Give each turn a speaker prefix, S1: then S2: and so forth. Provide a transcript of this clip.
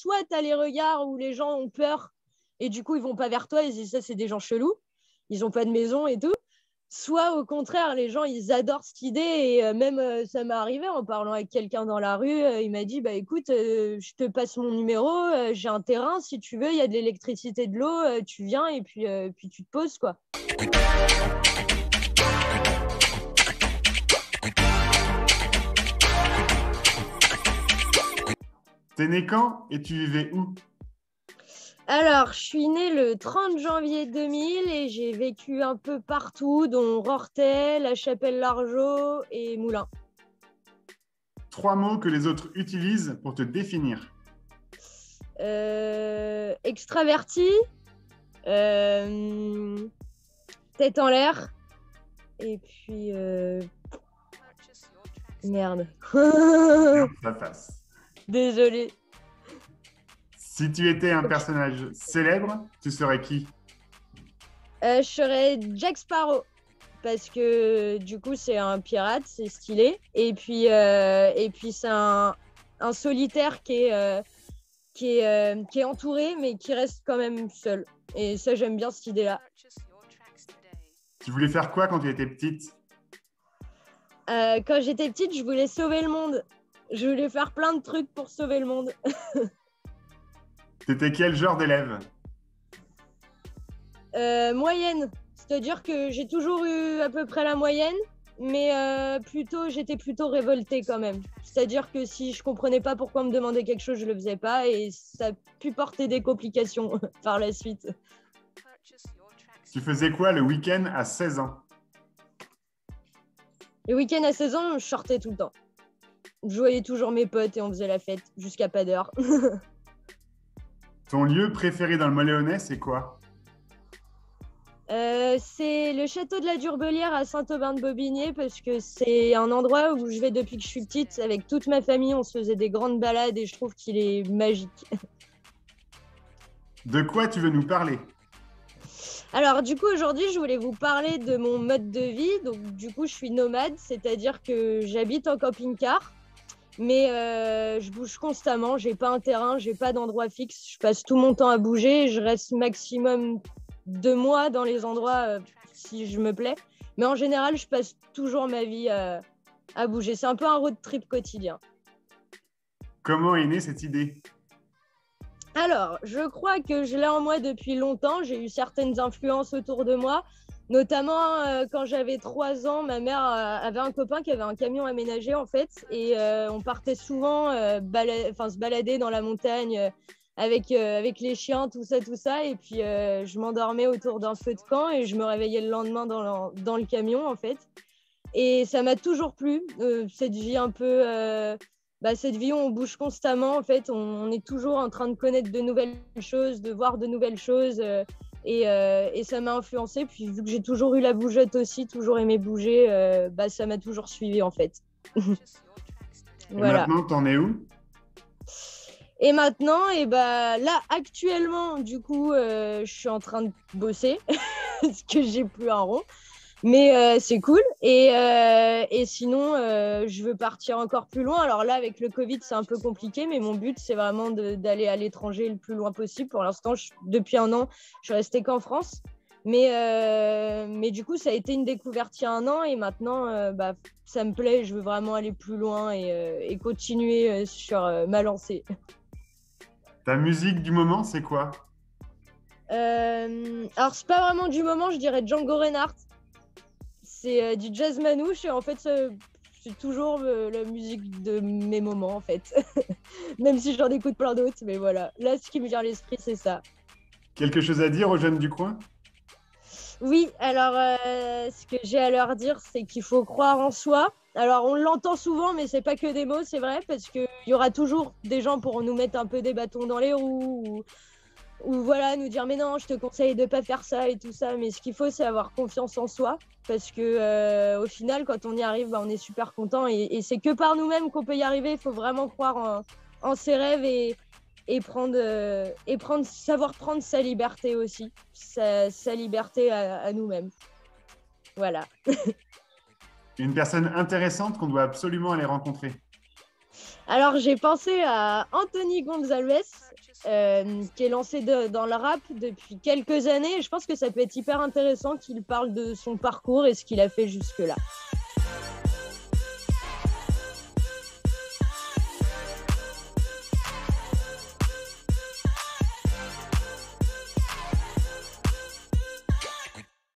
S1: soit tu as les regards où les gens ont peur et du coup, ils vont pas vers toi, ils disent ça, c'est des gens chelous, ils ont pas de maison et tout. Soit au contraire, les gens, ils adorent cette idée et même ça m'est arrivé en parlant avec quelqu'un dans la rue, il m'a dit, bah écoute, je te passe mon numéro, j'ai un terrain, si tu veux, il y a de l'électricité, de l'eau, tu viens et puis tu te poses, quoi.
S2: T'es né quand et tu vivais où?
S1: Alors, je suis née le 30 janvier 2000 et j'ai vécu un peu partout, dont Rorthais, La Chapelle-Largeau et Moulins.
S2: 3 mots que les autres utilisent pour te définir.
S1: Extraverti, tête en l'air, et puis... Merde.
S2: Ça passe.
S1: Désolée.
S2: Si tu étais un personnage célèbre, tu serais qui?
S1: Je serais Jack Sparrow. Parce que du coup, c'est un pirate, c'est stylé. Et puis c'est un solitaire qui est entouré, mais qui reste quand même seul. Et ça, j'aime bien cette idée-là.
S2: Tu voulais faire quoi quand tu étais petite?
S1: Quand j'étais petite, je voulais sauver le monde. Je voulais faire plein de trucs pour sauver le monde.
S2: T'étais quel genre d'élève?
S1: Moyenne. C'est-à-dire que j'ai toujours eu à peu près la moyenne, mais j'étais plutôt révoltée quand même. C'est-à-dire que si je comprenais pas pourquoi on me demandait quelque chose, je le faisais pas et ça a pu porter des complications par la suite.
S2: Tu faisais quoi le week-end à 16 ans?
S1: Le week-end à 16 ans, je sortais tout le temps. Je voyais toujours mes potes et on faisait la fête jusqu'à pas d'heure.
S2: Ton lieu préféré dans le Moléonnais, c'est quoi?
S1: C'est le château de la Durbelière à Saint-Aubin-de-Bobigné parce que c'est un endroit où je vais depuis que je suis petite. Avec toute ma famille, on se faisait des grandes balades et je trouve qu'il est magique.
S2: De quoi tu veux nous parler?
S1: Alors du coup, aujourd'hui, je voulais vous parler de mon mode de vie. Donc du coup, je suis nomade, c'est-à-dire que j'habite en camping-car. Mais je bouge constamment, j'ai pas un terrain, j'ai pas d'endroit fixe. Je passe tout mon temps à bouger. Je reste maximum 2 mois dans les endroits si je me plais. Mais en général, je passe toujours ma vie à bouger. C'est un peu un road trip quotidien.
S2: Comment est née cette idée?
S1: Alors, je crois que je l'ai en moi depuis longtemps. J'ai eu certaines influences autour de moi. Notamment, quand j'avais 3 ans, ma mère avait un copain qui avait un camion aménagé, en fait. Et on partait souvent se balader dans la montagne avec les chiens, tout ça. Et puis, je m'endormais autour d'un feu de camp et je me réveillais le lendemain dans le camion, en fait. Et ça m'a toujours plu, cette vie un peu... cette vie où on bouge constamment, en fait, on est toujours en train de connaître de nouvelles choses, de voir de nouvelles choses. Et ça m'a influencée. Puis vu que j'ai toujours eu la bougeotte aussi, toujours aimé bouger, ça m'a toujours suivie en fait.
S2: Et
S1: Voilà.
S2: maintenant, t'en es où?
S1: Et maintenant, là actuellement, du coup, je suis en train de bosser parce que j'ai plus un rond. Mais c'est cool. Et sinon, je veux partir encore plus loin. Alors là, avec le Covid, c'est un peu compliqué, mais mon but, c'est vraiment d'aller à l'étranger le plus loin possible. Pour l'instant, depuis un an, je suis restée qu'en France. Mais du coup, ça a été une découverte il y a un an et maintenant, ça me plaît. Je veux vraiment aller plus loin et continuer sur ma lancée.
S2: Ta musique du moment, c'est quoi?
S1: Alors, c'est pas vraiment du moment, je dirais Django Reinhardt. C'est du jazz manouche et en fait, c'est toujours la musique de mes moments en fait. Même si j'en écoute plein d'autres, mais voilà. Là, ce qui me vient à l'esprit, c'est ça.
S2: Quelque chose à dire aux jeunes du coin?
S1: Oui, alors ce que j'ai à leur dire, c'est qu'il faut croire en soi. Alors, on l'entend souvent, mais c'est pas que des mots, c'est vrai, parce qu'il y aura toujours des gens pour nous mettre un peu des bâtons dans les roues ou voilà, nous dire mais non, je te conseille de pas faire ça et tout ça. Mais ce qu'il faut, c'est avoir confiance en soi. Parce que au final, quand on y arrive, on est super content. Et c'est que par nous-mêmes qu'on peut y arriver. Il faut vraiment croire en ses rêves et savoir prendre sa liberté aussi. Sa liberté à nous-mêmes. Voilà.
S2: Une personne intéressante qu'on doit absolument aller rencontrer.
S1: Alors, j'ai pensé à Anthony Gonzalez, qui est lancé dans le rap depuis quelques années. Je pense que ça peut être hyper intéressant qu'il parle de son parcours et ce qu'il a fait jusque-là.